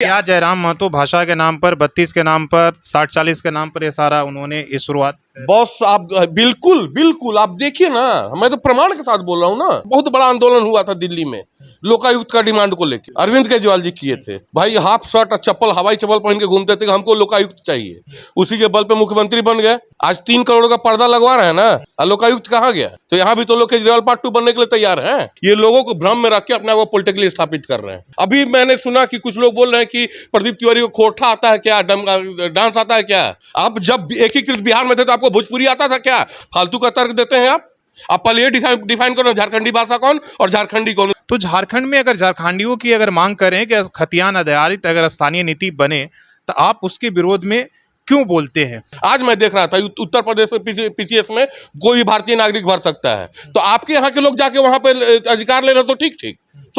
क्या जयराम महतो भाषा के नाम पर 32 के नाम पर 60-40 के नाम पर ये सारा उन्होंने ये शुरुआत बॉस आप बिल्कुल बिल्कुल आप देखिए ना, मैं तो प्रमाण के साथ बोल रहा हूँ ना। बहुत बड़ा आंदोलन हुआ था दिल्ली में लोकायुक्त का डिमांड को लेकर, अरविंद केजरीवाल जी किए थे। भाई हाफ शर्ट और चप्पल, हवाई चप्पल पहन के घूमते थे कि हमको लोकायुक्त चाहिए। उसी के बल पे मुख्यमंत्री बन गए। आज 3 करोड़ का पर्दा लगवा रहे हैं ना, और लोकायुक्त कहाँ गया? तो यहाँ भी तो लोग केजरीवाल पार्ट 2 बनने के लिए तैयार हैं। ये लोगों को भ्रम में रख के अपने आप को पॉलिटिकली स्थापित कर रहे हैं। अभी मैंने सुना कि कुछ लोग बोल रहे हैं कि प्रदीप तिवारी को खोरठा आता है क्या, डांस आता है क्या? आप जब एकीकृत बिहार में थे तो आपको भोजपुरी आता था क्या? फालतू का तर्क देते हैं आप पहले ये डिफाइन करो, झारखंडी भाषा कौन और झारखंडी कौन। तो झारखंड में अगर झारखंडियों की अगर मांग करें कि खतियान आधारित अगर स्थानीय नीति बने तो आप उसके विरोध में क्यों बोलते हैं? आज मैं देख रहा था उत्तर प्रदेश में पीसीएस में कोई भी भारतीय नागरिक भर सकता है, तो आपके यहाँ के लोग जाके वहां पे अधिकार ले रहे तो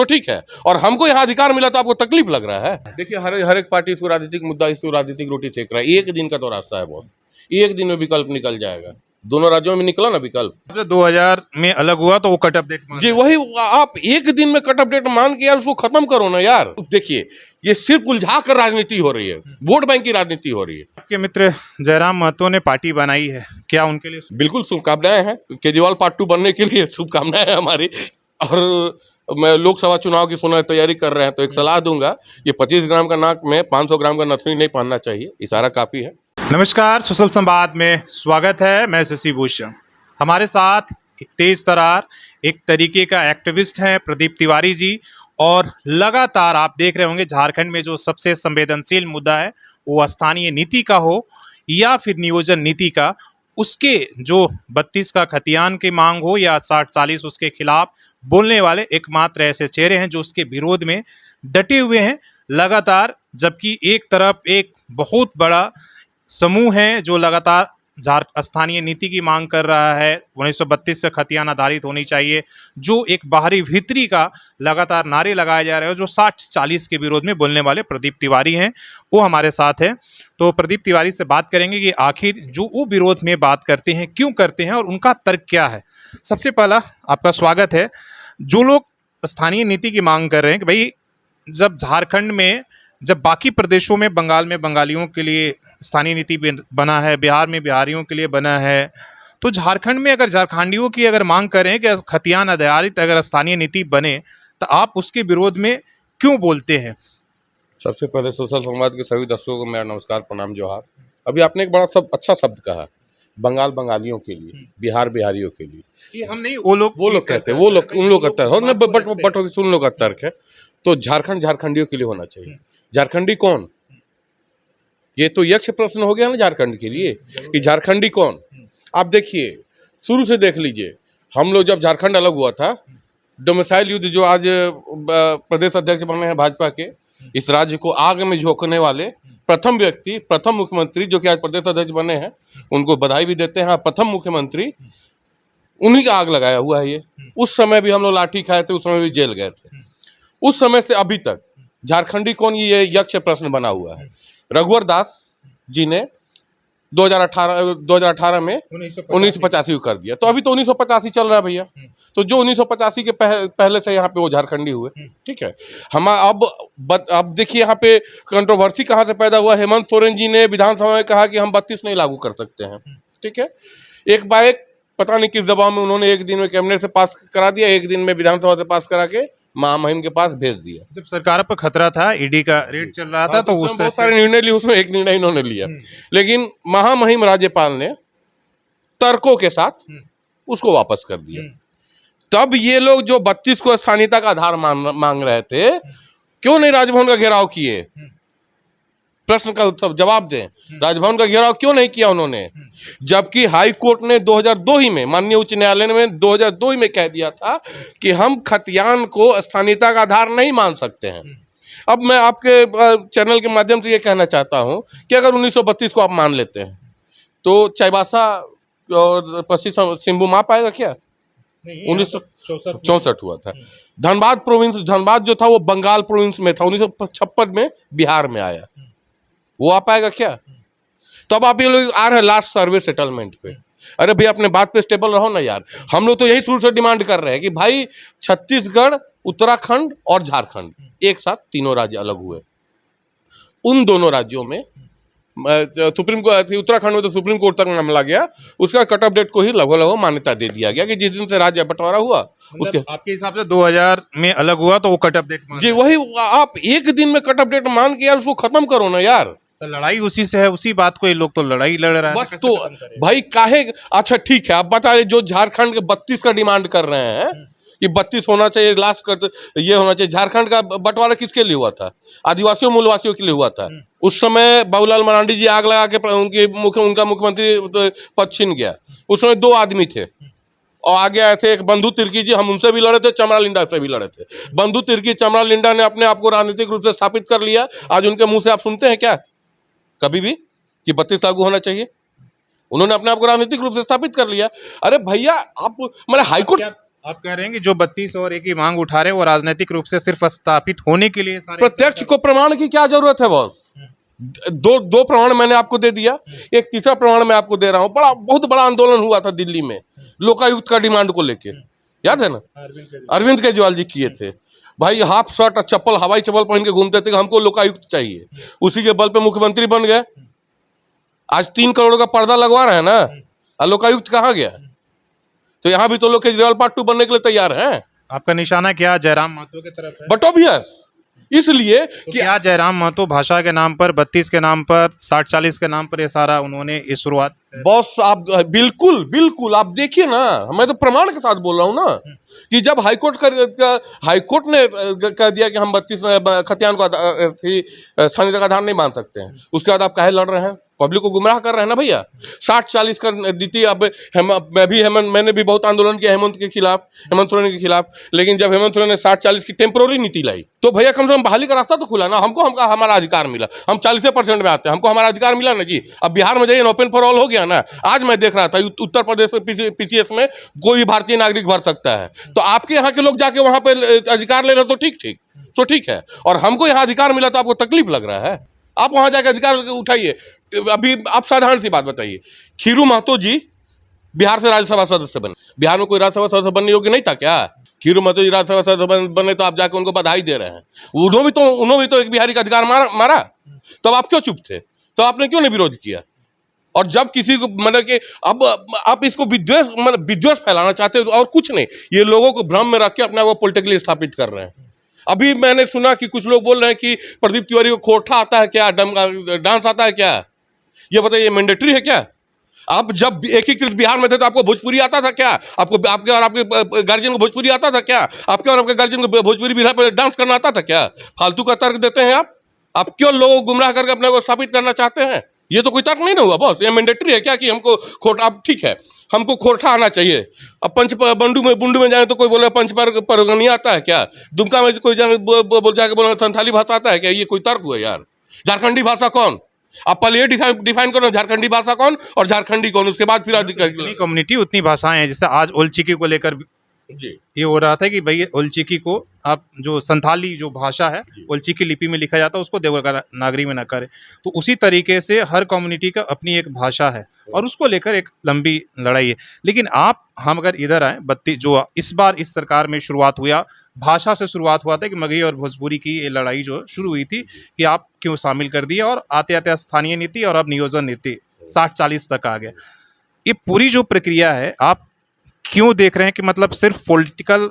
ठीक है, और हमको यहाँ अधिकार मिला तो आपको तकलीफ लग रहा है। देखिए हर एक पार्टी इसको राजनीतिक मुद्दा, इसको राजनीतिक रोटी सेक रहा है। एक दिन का तो रास्ता है बॉस, एक दिन में विकल्प निकल जाएगा। दोनों राज्यों में निकला ना विकल्प। 2000 में अलग हुआ तो वो कट अपडेट जी वही, आप एक दिन में कट अपडेट मान के यार उसको खत्म करो ना यार। देखिए ये सिर्फ उलझा कर राजनीति हो रही है, वोट बैंक की राजनीति हो रही है। आपके मित्र जयराम महतो ने पार्टी बनाई है, क्या उनके लिए? बिल्कुल शुभकामनाएं हैं, केजरीवाल पार्ट 2 बनने के लिए शुभकामनाएं हैं हमारी। और मैं लोकसभा चुनाव की तैयारी कर रहे हैं तो एक सलाह दूंगा, ये 25 ग्राम का नाक में 500 ग्राम का नथनी नहीं पहनना चाहिए, इशारा काफी है। नमस्कार, सोशल संवाद में स्वागत है। मैं शशि भूषण। हमारे साथ एक तेज तरार, एक तरीके का एक्टिविस्ट हैं प्रदीप तिवारी जी, और लगातार आप देख रहे होंगे झारखंड में जो सबसे संवेदनशील मुद्दा है वो स्थानीय नीति का हो या फिर नियोजन नीति का, उसके जो 32 का खतियान की मांग हो या 60-40 उसके खिलाफ बोलने वाले एकमात्र ऐसे चेहरे हैं जो उसके विरोध में डटे हुए हैं लगातार। जबकि एक तरफ एक बहुत बड़ा समूह है जो लगातार स्थानीय नीति की मांग कर रहा है, 1932 से खतियान आधारित होनी चाहिए, जो एक बाहरी भीतरी का लगातार नारे लगाए जा रहे हैं, जो 60-40 के विरोध में बोलने वाले प्रदीप तिवारी हैं, वो हमारे साथ है। तो प्रदीप तिवारी से बात करेंगे कि आखिर जो वो विरोध में बात करते हैं क्यों करते हैं और उनका तर्क क्या है। सबसे पहला आपका स्वागत है। जो लोग स्थानीय नीति की मांग कर रहे हैं कि भाई जब झारखंड में, जब बाकी प्रदेशों में, बंगाल में बंगालियों के लिए स्थानीय नीति बना है, बिहार में बिहारियों के लिए बना है, तो झारखंड में अगर झारखंडियों की अगर मांग करें कि खतियान आधारित अगर स्थानीय नीति बने तो आप उसके विरोध में क्यों बोलते हैं? सबसे पहले सोशल संवाद के सभी दर्शकों को मेरा नमस्कार, प्रणाम, जोहार। अभी आपने एक बड़ा अच्छा शब्द कहा, बंगाल बंगालियों के लिए, बिहार बिहारियों के लिए। कि हम नहीं, वो लोग कहते हैं, वो लोग उन लोग का तर्क, बट उन लोग का तर्क है। तो झारखंड झारखंडियों के लिए होना चाहिए। झारखंडी कौन? ये तो यक्ष प्रश्न हो गया ना झारखंड के लिए कि झारखंडी कौन। आप देखिए, शुरू से देख लीजिए, हम लोग जब झारखंड अलग हुआ था, डोमिसाइल युद्ध जो आज प्रदेश अध्यक्ष बने हैं भाजपा के, इस राज्य को आग में झोंकने वाले प्रथम व्यक्ति, प्रथम मुख्यमंत्री जो कि आज प्रदेश अध्यक्ष बने हैं, उनको बधाई भी देते हैं। प्रथम मुख्यमंत्री, उन्हीं का आग लगाया हुआ है ये। उस समय भी हम लोग लाठी खाए थे, उस समय भी जेल गए थे। उस समय से अभी तक झारखंडी कौन, ये यक्ष प्रश्न बना हुआ है। रघुवर दास जी ने 2018 में 1985 को कर दिया, तो अभी तो 1985 चल रहा है भैया। तो जो 1985 के पहले से यहाँ पे वो झारखंडी हुए, ठीक है। हम अब देखिए यहाँ पे कंट्रोवर्सी कहाँ से पैदा हुआ। हेमंत सोरेन जी ने विधानसभा में कहा कि हम 32 नहीं लागू कर सकते हैं, ठीक है। एक बाइक पता नहीं किस दबाव में उन्होंने एक दिन में कैबिनेट से पास करा दिया, एक दिन में विधानसभा से पास करा के महामहिम के पास भेज दिया। जब सरकार पर खतरा था, ईडी का रेड चल रहा था, तो उस बहुत सारे निर्णय लिए, उसमें एक निर्णय इन्होंने लिया, लेकिन महामहिम राज्यपाल ने तर्कों के साथ उसको वापस कर दिया। तब ये लोग जो 32 को स्थानीयता का आधार मांग रहे थे, क्यों नहीं राजभवन का घेराव किए? प्रश्न का उत्तर जवाब दें, राजभवन का घेराव क्यों नहीं किया उन्होंने? जबकि हाई कोर्ट ने 2002 ही में, माननीय उच्च न्यायालय ने 2002 ही में कह दिया था कि हम खतियान को स्थानीयता का आधार नहीं मान सकते हैं। अब मैं आपके चैनल के माध्यम से ये कहना चाहता हूं कि अगर 1932 को आप मान लेते हैं तो चाईबासा और पश्चिम सिंहभूम आ पाएगा क्या? 1964 हुआ था। धनबाद प्रोविंस, धनबाद जो था वो बंगाल प्रोविंस में था, 1956 में बिहार में आया, वो आ पाएगा क्या? तो अब आप ये लोग आ रहे हैं लास्ट सर्वे सेटलमेंट पे। अरे भैया अपने बात पे स्टेबल रहो ना यार। हम लोग तो यही शुरू से डिमांड कर रहे हैं कि भाई छत्तीसगढ़, उत्तराखंड और झारखंड एक साथ तीनों राज्य अलग हुए, उन दोनों राज्यों में सुप्रीम कोर्ट, उत्तराखंड में तो सुप्रीम कोर्ट तक मामला गया, उसका कट ऑफ डेट को ही लगभग लगभग मान्यता दे दिया गया कि जिस दिन से राज्य बंटवारा हुआ उसके मतलब आपके हिसाब से 2000 में अलग हुआ तो वो कट अपडेट जी वही आप एक दिन में कट ऑफ डेट मान के यार उसको खत्म करो ना यार। तो लड़ाई उसी से है, उसी बात को ये लोग तो लड़ाई लड़ रहा है, बस कैसे तो खत्म करें? भाई काहे, अच्छा ठीक है आप बताइए, जो झारखंड के 32 का डिमांड कर रहे हैं कि 32 होना चाहिए, लास्ट कर ये होना चाहिए, झारखंड का बंटवारा किसके लिए हुआ था? आदिवासियों मूलवासियों के लिए हुआ था। उस समय बाबूलाल मरांडी जी आग लगा के उनका मुख्यमंत्री पद छीन गया। उस समय 2 आदमी थे और आगे आए थे, एक बंधु तिर्की जी, हम उनसे भी लड़े थे, चमड़ा लिंडा से भी लड़े थे। बंधु तिर्की चमड़ा लिंडा ने अपने आप को राजनीतिक रूप से स्थापित कर लिया। आज उनके मुंह से आप सुनते हैं क्या कभी भी कि 32 लागू होना चाहिए? उन्होंने अपने आप को राजनीतिक रूप से स्थापित कर लिया। अरे भैया आप मैंने हाईकोर्ट, आप कह रहे हैं कि जो 32 और एक ही मांग उठा रहे हैं वो राजनीतिक रूप से सिर्फ स्थापित होने के लिए सारे प्रत्यक्ष को प्रमाण की क्या जरूरत है बॉस? दो प्रमाण मैंने आपको दे दिया, एक तीसरा प्रमाण मैं आपको दे रहा हूं। बहुत बड़ा आंदोलन हुआ था दिल्ली में लोकायुक्त का डिमांड को लेके, याद है ना? अरविंद केजरीवाल जी किए थे। भाई हाफ शर्ट और चप्पल, हवाई चप्पल पहन के घूमते थे, हमको लोकायुक्त चाहिए। उसी के बल पे मुख्यमंत्री बन गए। आज 3 करोड़ का पर्दा लगवा रहे हैं ना, और लोकायुक्त कहाँ गया? तो यहाँ भी तो लोग केजरीवाल पार्ट 2 बनने के लिए तैयार हैं। आपका निशाना क्या जयराम महतो की तरफ है? बट ऑब्वियस इसलिए तो कि क्या जयराम महतो भाषा के नाम पर, 32 के नाम पर, 60-40 के नाम पर ये सारा उन्होंने इस शुरुआत बॉस आप बिल्कुल बिल्कुल आप देखिए ना, मैं तो प्रमाण के साथ बोल रहा हूं ना कि जब हाईकोर्ट ने कह दिया कि हम 32 खतियान को स्थानीय आधार नहीं मान सकते हैं, उसके बाद आप काहे लड़ रहे हैं? पब्लिक को गुमराह कर रहे हैं ना भैया। 60-40 का नीति अब मैंने भी बहुत आंदोलन किया हेमंत सोरेन के खिलाफ, लेकिन जब हेमंत सोरेन ने 60-40 की टेम्पोररी नीति लाई तो भैया कम से कम बहाली का रास्ता तो खुला ना। हमको हमारा अधिकार मिला, हम 40% में आते हैं, हमको हमारा अधिकार मिला ना जी। अब बिहार में जाइए, ओपन फॉर ऑल हो गया ना। आज मैं देख रहा था उत्तर प्रदेश में पीसीएस में कोई भी भारतीय नागरिक भर सकता है, तो आपके यहाँ के लोग जाके वहां पे अधिकार ले रहे तो ठीक है, और हमको यहाँ अधिकार मिला तो आपको तकलीफ लग रहा है? आप वहां जाकर अधिकार उठाइए। अभी आप साधारण सी बात बताइए, खीरू महतो जी बिहार से राज्यसभा सदस्य बने, बिहार में कोई राज्यसभा सदस्य बनने योग्य नहीं था क्या? खीरू महतो जी राज्यसभा सदस्य बने तो आप जाके उनको बधाई दे रहे हैं। उन्होंने भी तो एक बिहारी का अधिकार मारा। तब आप क्यों चुप थे? तो आपने क्यों नहीं विरोध किया? और जब किसी को मतलब कि अब आप इसको विद्वेष फैलाना चाहते हो और कुछ नहीं, ये लोगों को भ्रम में रख के अपने आप को पॉलिटिकली स्थापित कर रहे हैं। अभी मैंने सुना कि कुछ लोग बोल रहे हैं कि प्रदीप तिवारी को खोरठा आता है क्या, डांस आता है क्या? ये बताइए, मैंडेटरी है क्या? आप जब एकीकृत बिहार में थे तो आपको भोजपुरी आता था क्या? आपके और आपके गार्जियन को भोजपुरी आता था क्या? आपके और आपके गार्जियन को भोजपुरी बिहार पर डांस करना आता था क्या? फालतू का तर्क देते हैं आप क्यों लोगों को गुमराह करके अपने को स्थापित करना चाहते हैं? ये तो कोई तर्क नहीं ना हुआ बॉस। ये मैंडेटरी है क्या कि हमको खोटा? अब ठीक है, हमको खोरठा आना चाहिए। अब बुंडू में जाए तो कोई बोले पंच पर नहीं आता है क्या? दुमका में कोई जाके बोला संथाली भाषा आता है क्या? ये कोई तर्क हुआ यार? झारखंडी भाषा कौन? आप पहले ये डिफाइन करो, झारखंडी भाषा कौन और झारखंडी कौन, उसके बाद फिर कम्युनिटी उतनी भाषाएं हैं। जैसे आज ओलचिकी को लेकर जी ये हो रहा था कि भाई ओलचिकी को आप जो संथाली जो भाषा है ओलचिकी लिपि में लिखा जाता है उसको देवनागरी में न करें। तो उसी तरीके से हर कम्युनिटी का अपनी एक भाषा है और उसको लेकर एक लंबी लड़ाई है। लेकिन हम अगर इधर आए, जो इस बार इस सरकार में शुरुआत हुआ, भाषा से शुरुआत हुआ था कि मगही और भोजपुरी की ये लड़ाई जो शुरू हुई थी कि आप क्यों शामिल कर दिए, और आते आते स्थानीय नीति और अब नियोजन नीति 60-40 तक आ गया। ये पूरी जो प्रक्रिया है आप क्यों देख रहे हैं कि मतलब सिर्फ पॉलिटिकल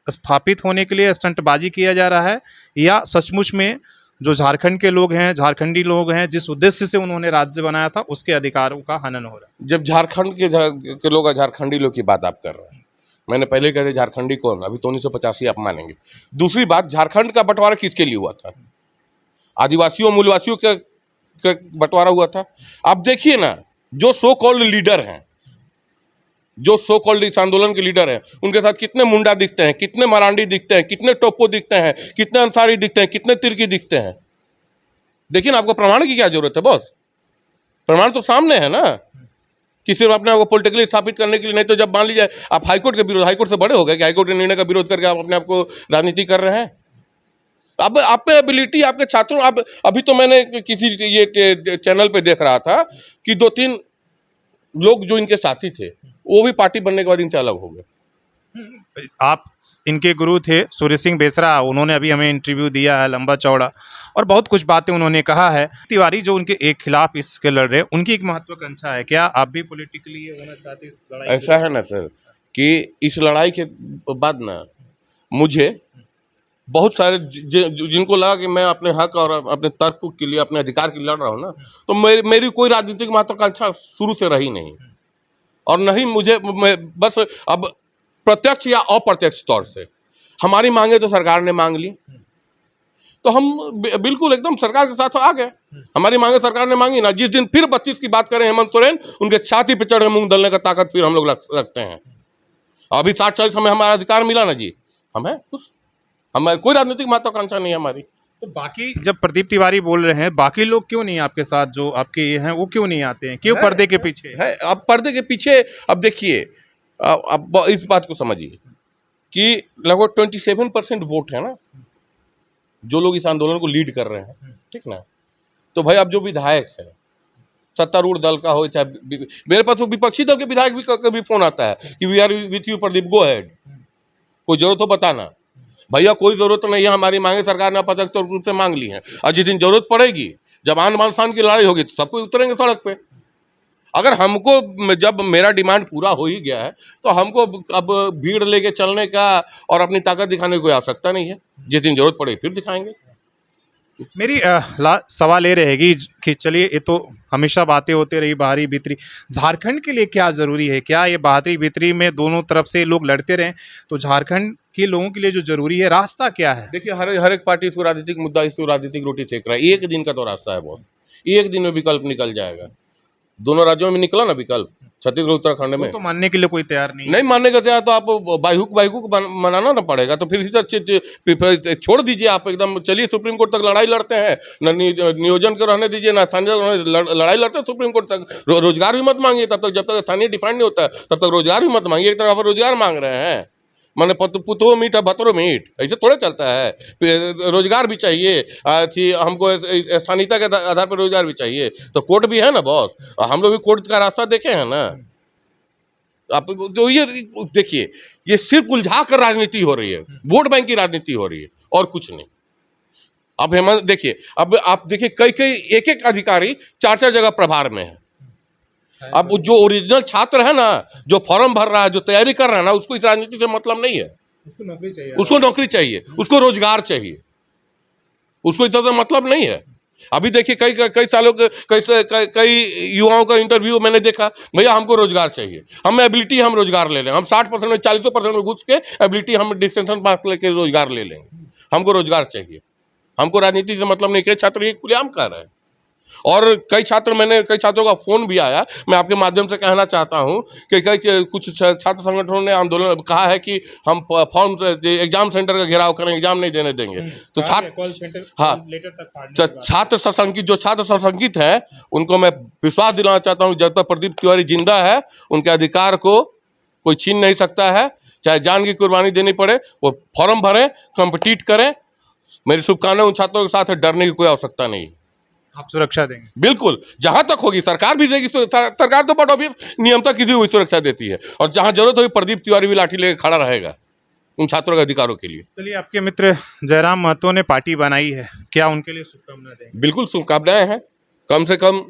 स्थापित होने के लिए स्टंटबाजी किया जा रहा है, या सचमुच में जो झारखंड के लोग हैं, झारखंडी लोग हैं, जिस उद्देश्य से उन्होंने राज्य बनाया था उसके अधिकारों का हनन हो रहा है? जब झारखंड के लोग, झारखंडी लोग की बात आप कर रहे हैं, मैंने पहले कह दिया झारखंडी कौन, अभी तो 1985 आप मानेंगे। दूसरी बात, झारखंड का बंटवारा किसके लिए हुआ था? आदिवासियों मूलवासियों का बंटवारा हुआ था। आप देखिए ना, जो सो कॉल्ड लीडर हैं, जो सो कॉल्ड इस आंदोलन के लीडर हैं, उनके साथ कितने मुंडा दिखते हैं, कितने मरांडी दिखते हैं, कितने टोपो दिखते हैं, कितने अंसारी दिखते हैं, कितने तिर्की दिखते हैं। देखिए ना, आपको प्रमाण की क्या जरूरत है बॉस? प्रमाण तो सामने है ना कि सिर्फ अपने आपको पॉलिटिकली स्थापित करने के लिए। नहीं तो जब मान लीजिए आप हाईकोर्ट के विरोध, हाईकोर्ट से बड़े हो गए कि हाईकोर्ट के निर्णय का विरोध करके आप अपने आप को राजनीति कर रहे हैं। अब आप पे एबिलिटी, आपके छात्रों, अब अभी तो मैंने किसी ये चैनल पे देख रहा था कि 2-3 लोग जो इनके साथी थे वो भी पार्टी बनने के बाद इनसे अलग हो गए। आप इनके गुरु थे सूर्य सिंह बेसरा, उन्होंने अभी हमें इंटरव्यू दिया है लंबा चौड़ा, और बहुत कुछ बातें उन्होंने कहा है। तिवारी जो उनके एक खिलाफ इसके लड़ रहे हैं, उनकी एक महत्वाकांक्षा है, क्या आप भी पॉलिटिकली होना चाहते हैं इस लड़ाई के ऐसा है दौरान? ना सर कि इस लड़ाई के बाद ना मुझे बहुत सारे जिनको लगा कि मैं अपने हक और अपने तर्क के लिए, अपने अधिकार के लिए लड़ रहा हूँ ना, तो मेरी कोई राजनीतिक महत्वाकांक्षा शुरू से रही नहीं, और नहीं मुझे बस अब प्रत्यक्ष या अप्रत्यक्ष तौर से हमारी मांगे तो सरकार ने मांग ली, तो हम बिल्कुल एकदम सरकार के साथ आ गए। हमारी मांगे सरकार ने मांगी ना, जिस दिन फिर 32 की बात करें हेमंत सोरेन, उनके छाती पे चढ़ के मूंग दलने का ताकत फिर हम लोग रखते हैं। अभी 60-40 हमें हमारा अधिकार मिला ना जी, हम हैं खुश, हमारी कोई राजनीतिक महत्वाकांक्षा नहीं है हमारी। तो बाकी जब प्रदीप तिवारी बोल रहे हैं, बाकी लोग क्यों नहीं आपके साथ, जो आपके ये हैं वो क्यों नहीं आते हैं, क्यों पर्दे के पीछे? है अब पर्दे के पीछे। अब देखिए, अब इस बात को समझिए कि लगभग 27% वोट है ना जो लोग इस आंदोलन को लीड कर रहे हैं, ठीक ना। तो भाई अब जो विधायक है, सत्तारूढ़ दल का हो चाहे मेरे पास तो विपक्षी दल के विधायक भी कभी फोन आता है कि we are with you Pradeep, go ahead, कोई जरूरत हो बताना। भैया कोई जरूरत नहीं है, हमारी मांगे सरकार ने अप्रत्यक्ष रूप से मांग ली है, और जिस दिन जरूरत पड़ेगी, जब आन बान शान की लड़ाई होगी, तो सब कोई उतरेंगे सड़क पे। अगर हमको, जब मेरा डिमांड पूरा हो ही गया है, तो हमको अब भीड़ लेके चलने का और अपनी ताकत दिखाने की कोई आवश्यकता नहीं है। जिस दिन जरूरत पड़ेगी फिर दिखाएंगे। मेरी सवाल ये रहेगी कि चलिए, ये तो हमेशा बातें होती रही बाहरी भीतरी, झारखंड के लिए क्या ज़रूरी है? क्या ये बाहरी भीतरी में दोनों तरफ से लोग लड़ते रहें, तो झारखंड के लोगों के लिए जो ज़रूरी है, रास्ता क्या है? देखिए, हर एक पार्टी इसको राजनीतिक मुद्दा, इसको राजनीतिक रोटी सेक रहा है। एक दिन का तो रास्ता है बॉस, एक दिन में विकल्प निकल जाएगा। दोनों राज्यों में निकला ना विकल्प, छत्तीसगढ़ उत्तराखंड वो में तो मानने के लिए कोई तैयार नहीं है। नहीं मानने का तैयार, तो आप बाईहुक मनाना ना पड़ेगा। तो फिर फिर छोड़ दीजिए, आप एकदम चलिए सुप्रीम कोर्ट तक लड़ाई लड़ते हैं, न नियोजन को रहने दीजिए, ना स्थानीय लड़ाई लड़ते हैं सुप्रीम कोर्ट तक। रोजगार भी मत मांगिए तब तक, जब तक स्थानीय डिफाइंड नहीं होता है तब तक रोजगार भी मत मांगिए। एक तरफ आप रोजगार मांग रहे हैं, माने पुतो मीठ है भतरो मीठ, ऐसे थोड़े चलता है। रोजगार भी चाहिए, थी हमको स्थानीयता के आधार पर रोजगार भी चाहिए, तो कोर्ट भी है ना बॉस, हम लोग भी कोर्ट का रास्ता देखे हैं ना। आप तो ये देखिए, ये सिर्फ उलझा कर राजनीति हो रही है, वोट बैंक की राजनीति हो रही है और कुछ नहीं। अब हेमंत देखिए, अब आप देखिए कई एक एक अधिकारी 4-4 जगह प्रभार में है। अब जो ओरिजिनल छात्र है ना, जो फॉर्म भर रहा है, जो तैयारी कर रहा है ना, उसको इस राजनीति से मतलब नहीं है। उसको नौकरी चाहिए, उसको नौकरी चाहिए, उसको रोजगार चाहिए, उसको इतना मतलब नहीं है। अभी देखिए कई सालों के कई युवाओं का इंटरव्यू मैंने देखा, भैया हमको रोजगार चाहिए, हम एबिलिटी हम रोजगार ले लें, हम 60% में 40% में घुस के एबिलिटी हम डिस्टेंशन पास लेके रोजगार ले लेंगे, हमको रोजगार चाहिए, हमको राजनीति से मतलब नहीं। कई छात्र ये खुलेआम कह रहे हैं, और कई छात्रों का फोन भी आया। मैं आपके माध्यम से कहना चाहता हूं कि कुछ छात्र संगठनों ने आंदोलन कहा है कि हम फॉर्म एग्जाम सेंटर का घेराव करेंगे, एग्जाम नहीं देने देंगे। तो छात्र सशंकित है, उनको मैं विश्वास दिलाना चाहता हूं, जब तक प्रदीप तिवारी जिंदा है, उनके अधिकार को कोई छीन नहीं सकता है। चाहे जान की कुर्बानी देनी पड़े, वो फॉर्म भरें, कम्पिटिट करें। मेरी शुभकामनाएं उन छात्रों के साथ है, डरने की कोई आवश्यकता नहीं। आप सुरक्षा देंगे? बिल्कुल, जहां तक होगी सरकार भी देगी। सरकार तो बट ऑब्वियस नियमता की हुई सुरक्षा देती है, और जहां जरूरत होगी प्रदीप तिवारी भी लाठी लेकर खड़ा रहेगा उन छात्रों के अधिकारों के लिए। चलिए, आपके मित्र जयराम महतो ने पार्टी बनाई है, क्या उनके लिए शुभकामनाएं देंगे? बिल्कुल शुभकामनाएं हैं, कम से कम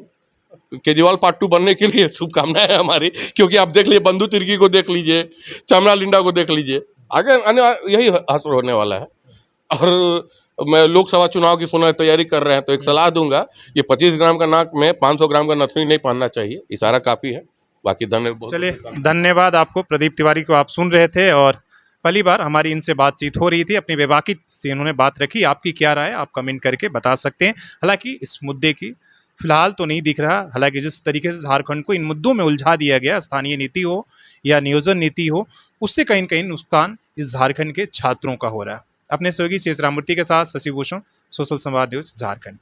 केजरीवाल पार्ट 2 बनने के लिए शुभकामनाएं हैं हमारी। क्योंकि आप देख लीजिए, बंधु तिर्की को देख लीजिए, चमड़ा लिंडा को देख लीजिए, आगे यही हश्र होने वाला है। और मैं लोकसभा चुनाव की सुना तैयारी कर रहे हैं, तो एक सलाह दूंगा, ये 25 ग्राम का नाक में 500 ग्राम का नथनी नहीं पहनना चाहिए, इशारा काफ़ी है। बाकी धन्यवाद। चलिए, धन्यवाद आपको। प्रदीप तिवारी को आप सुन रहे थे, और पहली बार हमारी इनसे बातचीत हो रही थी, अपनी बेबाकी से इन्होंने बात रखी। आपकी क्या राय, आप कमेंट करके बता सकते हैं। हालांकि इस मुद्दे की फिलहाल तो नहीं दिख रहा, हालांकि जिस तरीके से झारखंड को इन मुद्दों में उलझा दिया गया, स्थानीय नीति हो या नियोजन नीति हो, उससे कहीं न कहीं नुकसान इस झारखंड के छात्रों का हो रहा है। अपने सहयोगी शेष राममूर्ति के साथ शशि भूषण, सोशल संवाद न्यूज, झारखंड।